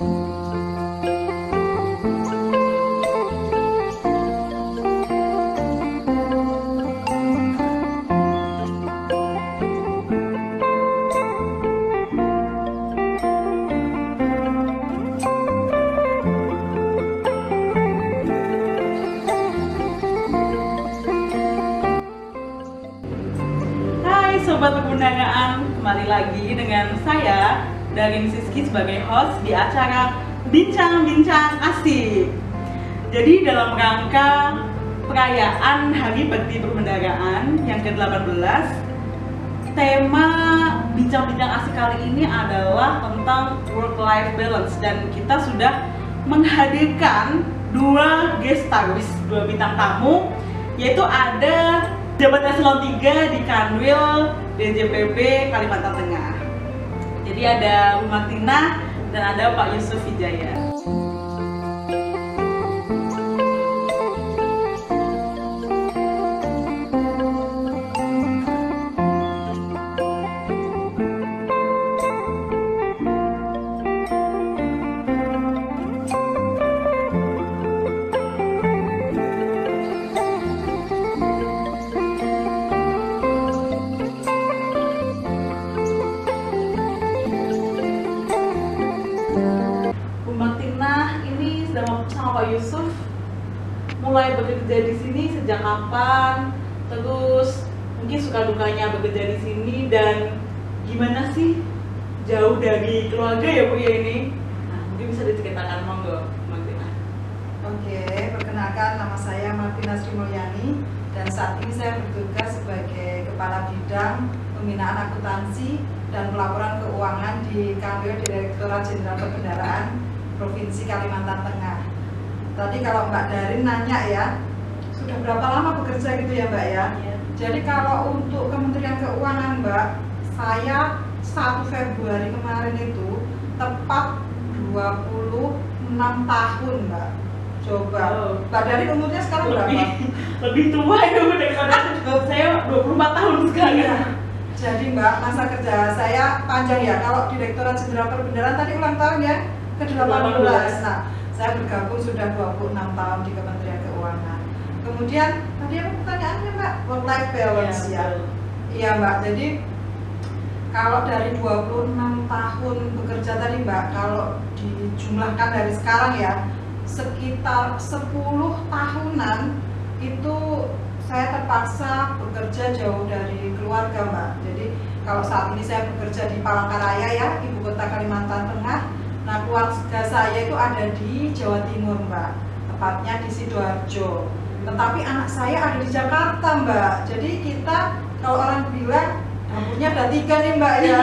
Sobat Perpundagaan, kembali lagi dengan saya dari Siski sebagai host di acara Bincang-Bincang Asik. Jadi dalam rangka perayaan Hari Bakti Perpundagaan yang ke-18, tema Bincang-Bincang Asik kali ini adalah tentang work-life balance, dan kita sudah menghadirkan dua guest stars, dua bintang tamu, yaitu ada Jabat Eselon 3 di Kanwil DJPB Kalimantan Tengah. Jadi ada Bu Martina dan ada Pak Yusuf Wijaya. Sama Pak Yusuf mulai bekerja di sini sejak kapan? Terus mungkin suka dukanya bekerja di sini, dan gimana sih jauh dari keluarga ya Bu ya ini? Nah, mungkin bisa diceritakan, monggo Martina. Oke, perkenalkan nama saya Martina Sri Mulyani dan saat ini saya bertugas sebagai Kepala Bidang Pembinaan Akuntansi dan Pelaporan Keuangan di Kanwil Direktorat Jenderal Perbendaharaan Provinsi Kalimantan Tengah. Tadi kalau Mbak Darin nanya ya, sudah berapa lama bekerja gitu ya Mbak ya? Iya. Jadi kalau untuk Kementerian Keuangan Mbak, saya 1 Februari kemarin itu tepat 26 tahun Mbak. Coba, Mbak Darin umurnya sekarang berapa? Lebih tua ya Bu daripada saya 24 tahun sekarang. Iya. Jadi Mbak, masa kerja saya panjang ya. Kalau Direktorat Jenderal Perbendaharaan tadi ulang tahun ya, ke-18. Nah, saya bergabung sudah 26 tahun di Kementerian Keuangan. Kemudian tadi apa pertanyaannya Mbak? Work life balance ya. Iya Mbak. Jadi kalau dari 26 tahun bekerja tadi Mbak, kalau dijumlahkan dari sekarang ya, sekitar 10 tahunan itu saya terpaksa bekerja jauh dari keluarga Mbak. Jadi kalau saat ini saya bekerja di Palangkaraya ya, ibu kota Kalimantan Tengah. Nah, keluarga saya itu ada di Jawa Timur Mbak, tepatnya di Sidoarjo. Tetapi anak saya ada di Jakarta Mbak. Jadi kita, kalau orang bilang dapurnya ada 3 nih Mbak ya.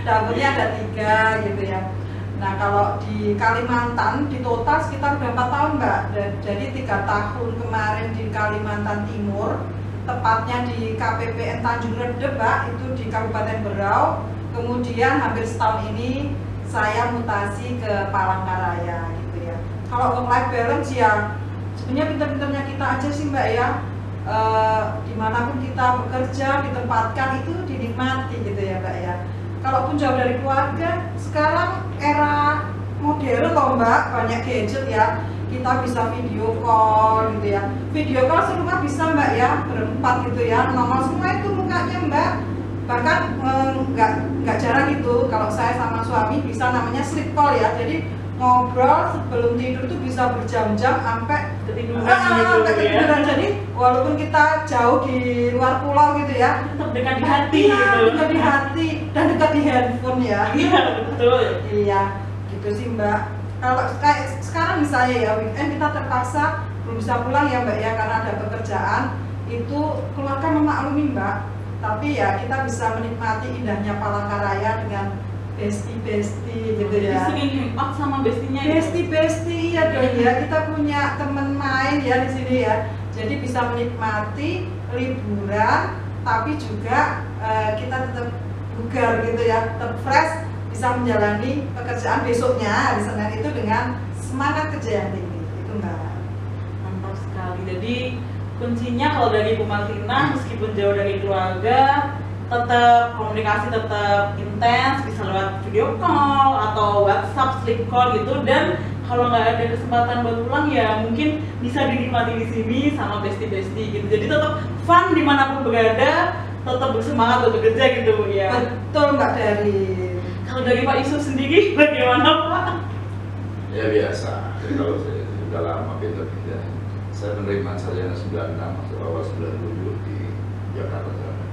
Dapurnya ada 3 gitu ya. Nah, kalau di Kalimantan di total sekitar berapa tahun Mbak? Jadi 3 tahun kemarin di Kalimantan Timur, tepatnya di KPPN Tanjung Redep Mbak, itu di Kabupaten Berau. Kemudian hampir setahun ini saya mutasi ke Palangkaraya gitu ya. Kalau work life balance ya sebenarnya pintar-pintarnya kita aja sih Mbak ya. Dimanapun kita bekerja, ditempatkan itu dinikmati gitu ya Mbak ya. Kalaupun jauh dari keluarga, sekarang era modern loh Mbak, banyak gadget ya. Kita bisa video call gitu ya. Video call serumah bisa Mbak ya, berempat gitu ya. Nongol semua itu mukanya Mbak. Bahkan nggak jarang gitu kalau saya sama suami bisa namanya sleep call ya, jadi ngobrol sebelum tidur tuh bisa berjam-jam sampai ketiduran gitu ya. Jadi walaupun kita jauh di luar pulau gitu ya, tetap dekat di hati gitu. Dekat di hati dan dekat di handphone ya. Iya betul. Iya gitu sih Mbak. Kalau kayak sekarang misalnya ya weekend kita terpaksa belum bisa pulang ya Mbak ya karena ada pekerjaan, itu keluarga memaklumi Mbak. Tapi ya kita bisa menikmati indahnya Palangkaraya dengan bestie gitu ya. Sering hangout sama bestinya. Bestie ya dong ya. Kita punya teman main ya di sini ya. Jadi bisa menikmati liburan, tapi juga kita tetap bugar gitu ya, tetap fresh, bisa menjalani pekerjaan besoknya hari Senin itu dengan semangat kerja yang tinggi. Itu Mbak. Mantap sekali. Jadi kuncinya kalau dari Bu Martina, meskipun jauh dari keluarga, tetap komunikasi tetap intens, bisa lewat video call atau WhatsApp, sleep call gitu. Dan kalau nggak ada kesempatan buat pulang ya mungkin bisa dinikmati di sini sama bestie-bestie gitu. Jadi tetap fun dimanapun berada, tetap bersemangat untuk bekerja gitu ya. Betul Mbak Dari. Kalau dari Pak Yusuf sendiri bagaimana Pak? Ya biasa. Jadi kalau saya sudah lama pindah-pindah, saya penerimaan sarjana 96 masuk awal 97 di Jakarta sana.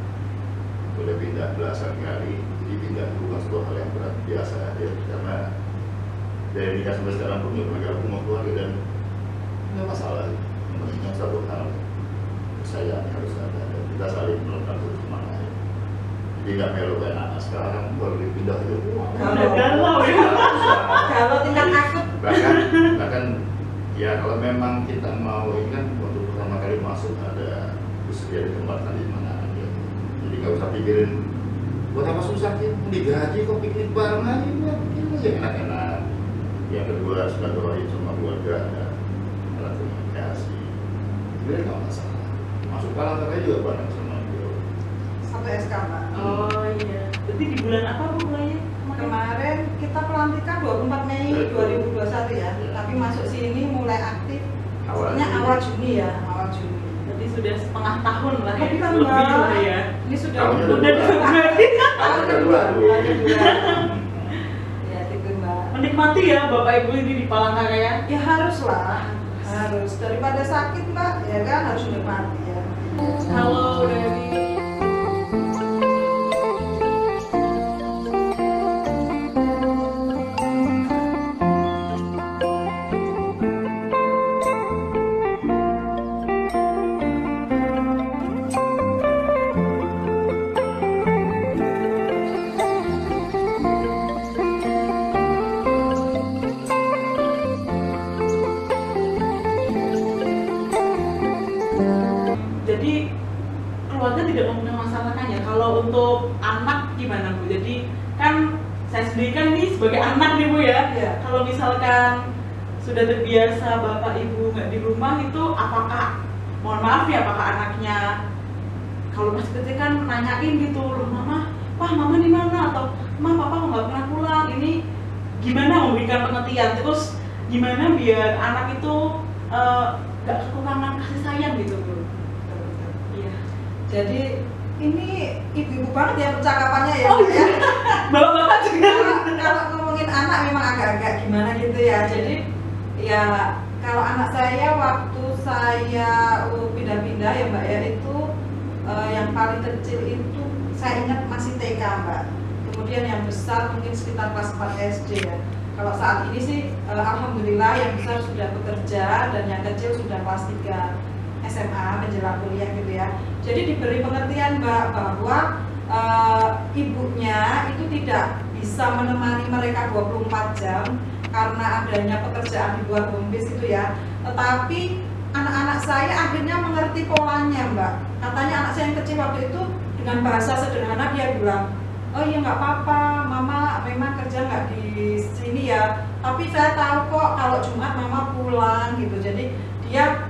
Udah pindah belasan kali, jadi pindah itu bukan sebuah hal yang berat, biasa aja. Karena dari nikah sampai sekarang pun mereka rumah keluarga dan nggak masalah. Yang penting satu hal, saya harus ada dan kita saling melakukan satu sama lain. Jadi nggak melo kayak anak sekarang baru dipindah itu. Galau ya. Kalau tingkat akut. Bahkan ya kalau memang kita mau ini kan waktu pertama kali masuk ada bersedia ditempatkan di mana aja. Jadi nggak usah pikirin buat apa susah sih, digaji kok piknik bareng aja, bikin aja enak-enak. Yang kedua silaturahim sama keluarga, ada alat komunikasi. Sebenarnya nggak masalah. Masuk kalangan juga bareng sama beliau. Satu SK Mbak. Oh iya. Berarti di bulan apa Bu mulainya? Kemarin kita pelantikan 24 Mei 2021 ya, tapi masuk sini mulai aktif Awal awal Juni ya, awal Juni. Berarti sudah setengah tahun lah ya. Lebih kan, Lebih Mbak. lah ya. Ini sudah Tahunnya Udah dua. berarti Tahun kedua tuh. tahun kedua. Ya gitu Mbak. menikmati ya Bapak Ibu ini di Palangkaraya. Ya haruslah, harus daripada sakit Mbak, ya kan harus menikmati ya. Halo dari jadi keluarga tidak mempermasalahkan ya. Kalau untuk anak gimana Bu? Jadi kan saya sendiri kan nih sebagai anak nih Bu ya. Iya. Kalau misalkan sudah terbiasa Bapak Ibu nggak di rumah itu apakah, mohon maaf ya, apakah anaknya kalau masih kecil kan nanyain gitu, loh Mama, Wah Mama di mana? Atau Mama Papa kok nggak pernah pulang? Ini gimana memberikan pengertian? Terus gimana biar anak itu nggak kekurangan kasih sayang gitu Bu? Iya. Jadi ini ibu-ibu banget ya percakapannya ya. Oh, Mbak, ya. Bapak-bapak juga. Kalau ngomongin anak memang agak-agak gimana gitu ya. Jadi ya kalau anak saya waktu saya pindah-pindah ya Mbak ya, itu yang paling kecil itu saya ingat masih TK Mbak. Kemudian yang besar mungkin sekitar kelas 4 SD ya. Kalau saat ini sih alhamdulillah yang besar sudah bekerja dan yang kecil sudah kelas 3 SMA menjelang kuliah gitu ya. Jadi diberi pengertian Mbak bahwa ibunya itu tidak bisa menemani mereka 24 jam karena adanya pekerjaan di luar home base itu ya. Tetapi anak-anak saya akhirnya mengerti polanya Mbak. Katanya anak saya yang kecil waktu itu dengan bahasa sederhana dia bilang, oh iya nggak apa-apa, Mama memang kerja nggak di sini ya, tapi saya tahu kok kalau Jumat Mama pulang gitu. Jadi dia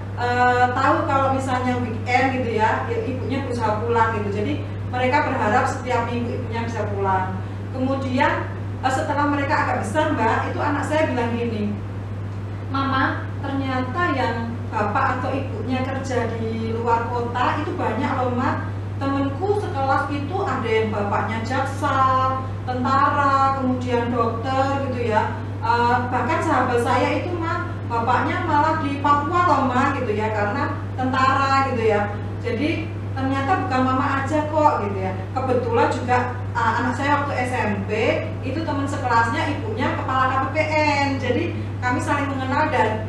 tahu kalau misalnya weekend gitu ya, ibunya berusaha pulang gitu. Jadi mereka berharap setiap minggu ibunya bisa pulang. Kemudian setelah mereka agak besar Mbak, itu anak saya bilang gini, Mama ternyata yang bapak atau ibunya kerja di luar kota itu banyak loh Mak. Temenku sekelas itu ada yang bapaknya jaksa, tentara, kemudian dokter gitu ya. Bahkan sahabat saya itu Mak, bapaknya malah di Papua loh Mak gitu ya, karena tentara gitu ya. Jadi ternyata bukan Mama aja kok gitu ya. Kebetulan juga anak saya waktu SMP itu teman sekelasnya ibunya kepala KPPN. Jadi kami saling mengenal dan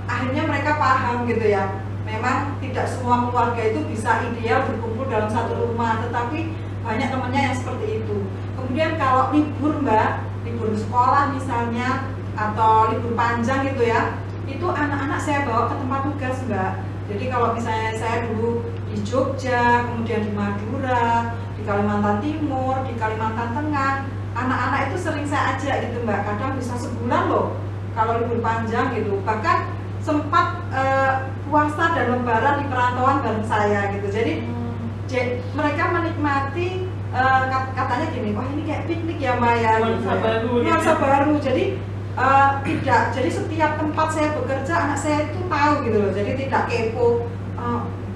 akhirnya mereka paham gitu ya. Memang tidak semua keluarga itu bisa ideal berkumpul dalam satu rumah, tetapi banyak temannya yang seperti itu. Kemudian kalau libur Mbak, libur sekolah misalnya atau libur panjang gitu ya, itu anak-anak saya bawa ke tempat tugas Mbak. Jadi kalau misalnya saya dulu di Jogja, kemudian di Madura, di Kalimantan Timur, di Kalimantan Tengah, anak-anak itu sering saya ajak gitu Mbak. Kadang bisa sebulan loh kalau libur panjang gitu. Bahkan sempat puasa dan lebaran di perantauan bareng saya gitu. Jadi mereka menikmati katanya gini, wah ini kayak piknik ya Maya, nuansa baru, nuansa baru. Jadi tidak, jadi setiap tempat saya bekerja anak saya itu tahu gitu loh. Jadi tidak kepo,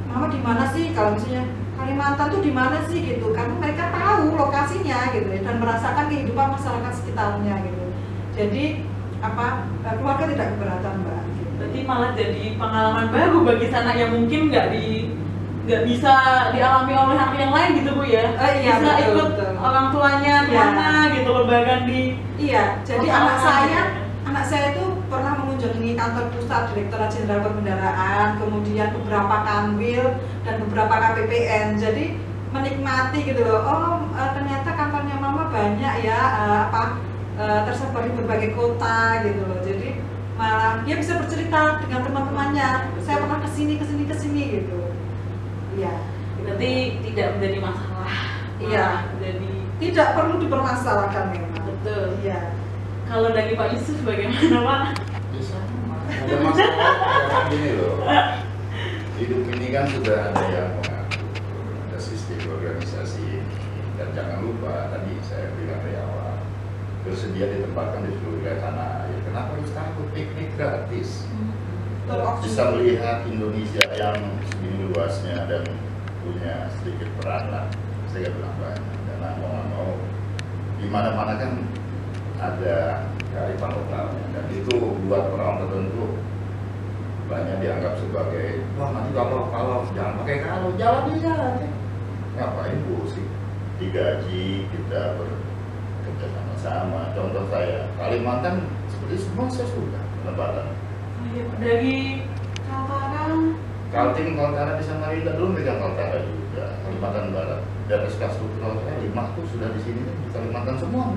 mama di mana sih, kalau misalnya Kalimantan tuh di mana sih gitu, karena mereka tahu lokasinya gitu ya, dan merasakan kehidupan masyarakat sekitarnya gitu. Jadi keluarga tidak keberatan Mbak. Gitu. Berarti malah jadi pengalaman baru bagi anak yang mungkin nggak bisa dialami oleh anak yang lain gitu Bu ya. Iya, bisa betul, ikut betul. orang tuanya di mana gitu, lebaran di. Iya, jadi anak saya itu pernah mengunjungi kantor pusat Direktorat Jenderal Perbendaharaan, kemudian beberapa kanwil dan beberapa KPPN. Jadi menikmati gitu loh. Oh, ternyata kantornya mama banyak ya, tersebar di berbagai kota gitu loh. Jadi malah dia bisa bercerita dengan teman-temannya. Saya pernah kesini gitu. Iya. Berarti tidak menjadi masalah. Iya. Jadi Tidak perlu dipermasalahkan memang. betul. Iya. Kalau dari Pak Yusuf bagaimana Pak? Ya sama, ada masalah karena gini loh. Hidup ini kan sudah ada yang mengatur, ada sistem organisasi ini. Dan jangan lupa tadi saya bilang dari awal, bersedia ditempatkan di seluruh wilayah tanah air. Kenapa harus takut? Piknik gratis. Bisa melihat Indonesia yang segini luasnya dan punya sedikit peranan. Saya nggak bilang banyak, karena mau di mana-mana kan ada kearifan lokalnya, dan itu buat orang tertentu banyak dianggap sebagai wah nanti kalau jangan pakai kalau jalan aja, ngapain pusing, digaji, kita bekerja sama-sama. Contoh saya Kalimantan seperti semua saya sudah penempatan Dari Kaltara di Samarinda dulu megang Kaltara juga, Kalimantan Barat, dan SK struktural saya 5 tuh sudah di sini di Kalimantan semua.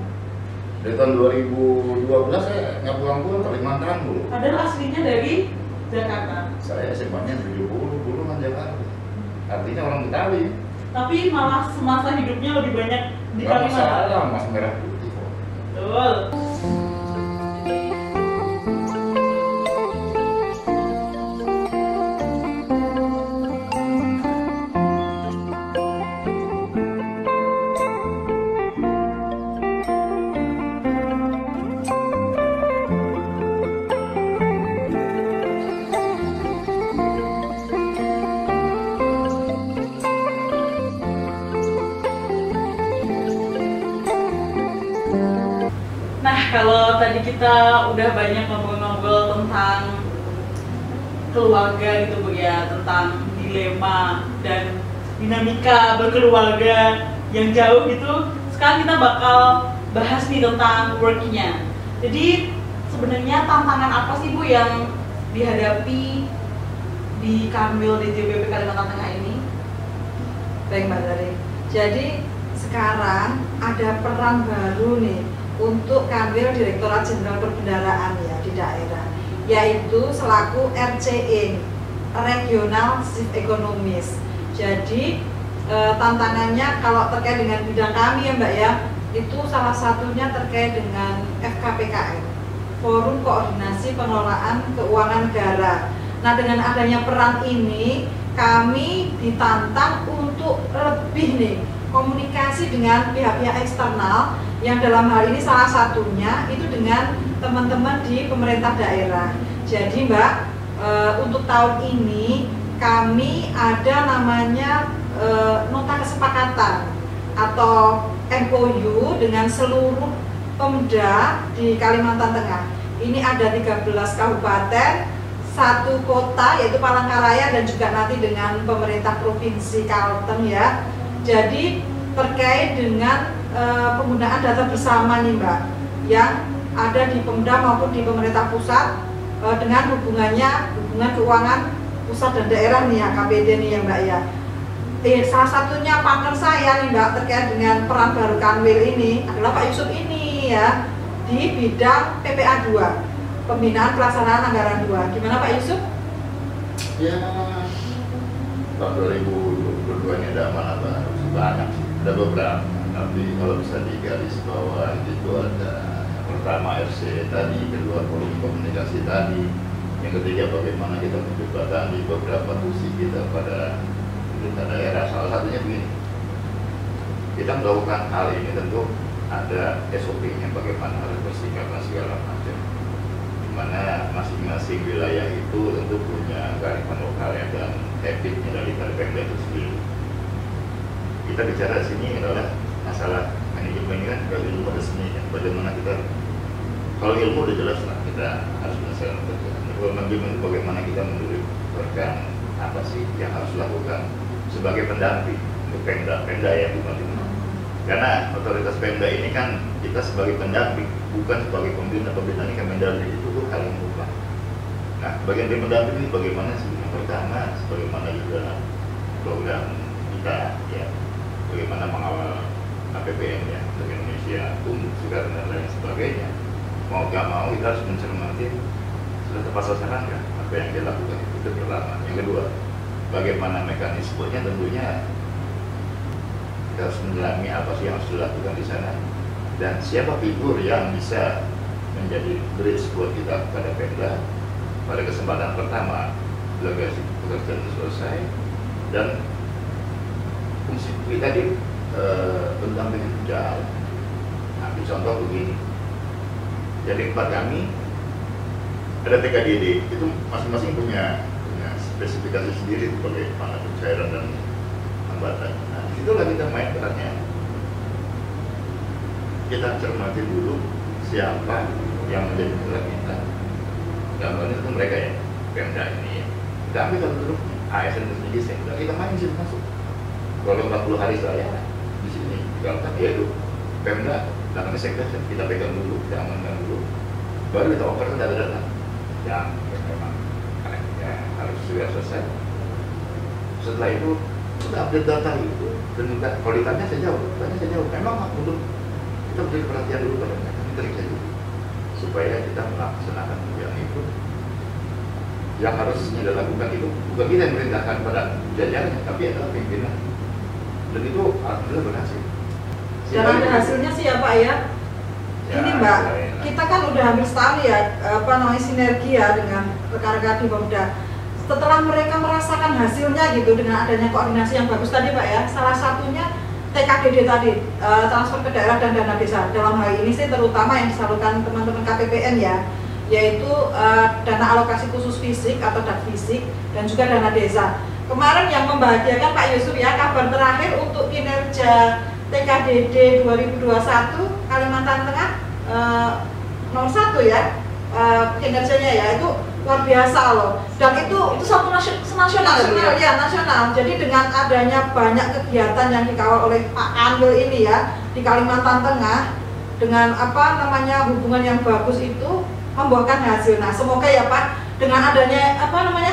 Dari tahun 2012 saya nggak pulang-pulang Kalimantan dulu. Padahal aslinya dari Jakarta. Saya SMA-nya 70 dulu kan Jakarta. Artinya orang Betawi. Tapi malah semasa hidupnya lebih banyak di Nggak Kalimantan. masalah, Mas merah putih kok. Betul. Nah, kalau tadi kita udah banyak ngobrol-ngobrol tentang keluarga gitu Bu ya, tentang dilema dan dinamika berkeluarga yang jauh gitu. Sekarang kita bakal bahas nih tentang work-nya. Jadi sebenarnya tantangan apa sih Bu yang dihadapi di Kanwil DJBP Kalimantan Tengah ini? Baik Mbak Dari. Jadi sekarang ada peran baru nih untuk Kanwil Direktorat Jenderal Perbendaharaan ya di daerah, yaitu selaku RCE, Regional Chief Economist. Jadi tantangannya kalau terkait dengan bidang kami ya Mbak ya, itu salah satunya terkait dengan FKPKN, Forum Koordinasi Pengelolaan Keuangan Negara. Nah, dengan adanya peran ini kami ditantang untuk lebih nih komunikasi dengan pihak-pihak eksternal, yang dalam hal ini salah satunya itu dengan teman-teman di pemerintah daerah. Jadi Mbak, untuk tahun ini kami ada namanya nota kesepakatan atau MOU dengan seluruh Pemda di Kalimantan Tengah. Ini ada 13 kabupaten, 1 kota yaitu Palangkaraya, dan juga nanti dengan pemerintah provinsi Kalteng ya. Jadi terkait dengan penggunaan data bersama nih Mbak, yang ada di Pemda maupun di pemerintah pusat, dengan hubungan keuangan pusat dan daerah nih ya, KPD nih ya Mbak ya. Salah satunya partner saya nih Mbak terkait dengan peran baru Kanwil ini adalah Pak Yusuf ini ya, di bidang PPA 2, Pembinaan Pelaksanaan Anggaran 2. Gimana Pak Yusuf? Ya, tahun 2022 ini ada amanah baru banyak, ada beberapa. Tapi kalau bisa digaris bawah itu ada pertama RC tadi, kedua forum komunikasi tadi, yang ketiga bagaimana kita menjembatani beberapa tusi kita pada pemerintah daerah. Salah satunya begini, kita melakukan hal ini tentu ada SOP-nya bagaimana harus bersikap dan segala macam. Dimana masing-masing wilayah itu tentu punya kearifan lokalnya dan habitnya dari Pemda itu sendiri. Kita bicara di sini adalah masalah manajemen kan, kalau ilmu ada seni kan, bagaimana kita, kalau ilmu udah jelas lah kita harus menyelesaikan pekerjaan. Kalau manajemen bagaimana kita menentukan apa sih yang harus dilakukan sebagai pendamping untuk Pemda ya, bukan cuma. Karena otoritas Pemda ini kan kita sebagai pendamping, bukan sebagai pembina. Pembina ini Kemendagri itu tuh hal yang mutlak. Nah, bagian dari pendamping ini bagaimana sih? Yang pertama, sebagaimana juga program kita ya, bagaimana mengawal APBN ya untuk Indonesia tumbuh segar dan lain sebagainya. Mau gak mau kita harus mencermati sudah tepat sasaran kan apa yang dia lakukan itu pertama. Yang kedua, bagaimana mekanismenya, tentunya kita harus mendalami apa sih yang harus dilakukan di sana dan siapa figur yang bisa menjadi bridge buat kita pada Pemda pada kesempatan pertama delegasi pekerjaan itu selesai. Dan fungsi kita di pendampingan jalan. Ambil contoh begini, jadi tempat kami ada TKDD, itu masing-masing punya spesifikasi sendiri sebagai mana pencairan dan hambatan. Nah, disitulah kita main perannya. Kita cermati dulu siapa yang menjadi mitra kita. Gambarnya itu mereka ya, Pemda ini. Kita ambil satu grup ASN sendiri, kita main di situ masuk. Kalau 40 hari saya di sini, kalau tak ya itu Pemda, namanya sekda, kita pegang dulu, kita amankan dulu, baru kita oper data-data yang memang ya, harus sudah selesai. Setelah itu sudah update data itu dan kalau ditanya saya jawab, memang untuk kita beri perhatian dulu pada mereka, kita periksa dulu supaya kita melaksanakan yang itu yang harusnya dilakukan itu bukan kita yang merintahkan pada jajarannya, tapi adalah pimpinan, dan itu alhamdulillah berhasil. Dan ada hasilnya sih ya Pak ya. Ini Mbak, kita kan udah hampir setahun ya sinergi ya dengan rekan-rekan di Pemda. Setelah mereka merasakan hasilnya gitu dengan adanya koordinasi yang bagus tadi Pak ya, salah satunya TKDD tadi, transfer ke daerah dan dana desa. Dalam hal ini sih terutama yang disalurkan teman-teman KPPN ya, yaitu dana alokasi khusus fisik atau DAK fisik dan juga dana desa. Kemarin yang membahagiakan Pak Yusuf ya, kabar terakhir untuk kinerja TKDD 2021 Kalimantan Tengah 01 ya, kinerjanya ya itu luar biasa loh, dan itu satu nasional ya, nasional. Jadi dengan adanya banyak kegiatan yang dikawal oleh Pak Kanwil ini ya di Kalimantan Tengah dengan hubungan yang bagus itu membuahkan hasil. Nah semoga ya Pak dengan adanya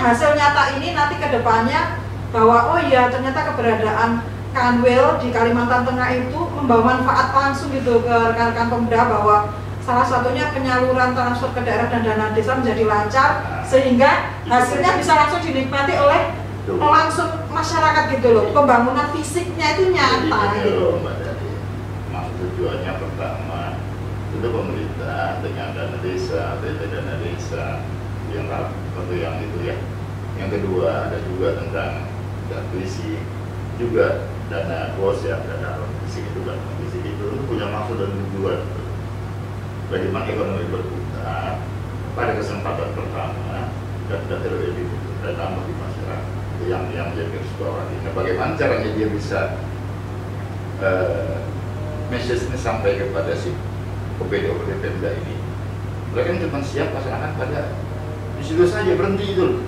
hasil nyata ini nanti kedepannya bahwa oh iya ternyata keberadaan Kanwil di Kalimantan Tengah itu membawa manfaat langsung gitu ke rekan-rekan Pemda, bahwa salah satunya penyaluran transfer ke daerah dan dana desa menjadi lancar sehingga hasilnya bisa langsung dinikmati oleh langsung masyarakat gitu loh. Pembangunan fisiknya itu nyata gitu. Maksud tujuannya pertama itu pemerintah dengan dana desa, dana desa yang itu ya. Yang kedua ada juga tentang fisik juga dana bos ya, dana fisik itu punya maksud dan tujuan bagaimana ekonomi berputar pada kesempatan pertama dan terlebih dan tambah di masyarakat itu yang menjadi garis bawah ini. Nah, bagaimana caranya dia bisa message ini sampai kepada si OPD Pemda ini, mereka cuma siap laksanakan pada di situ saja, berhenti itu.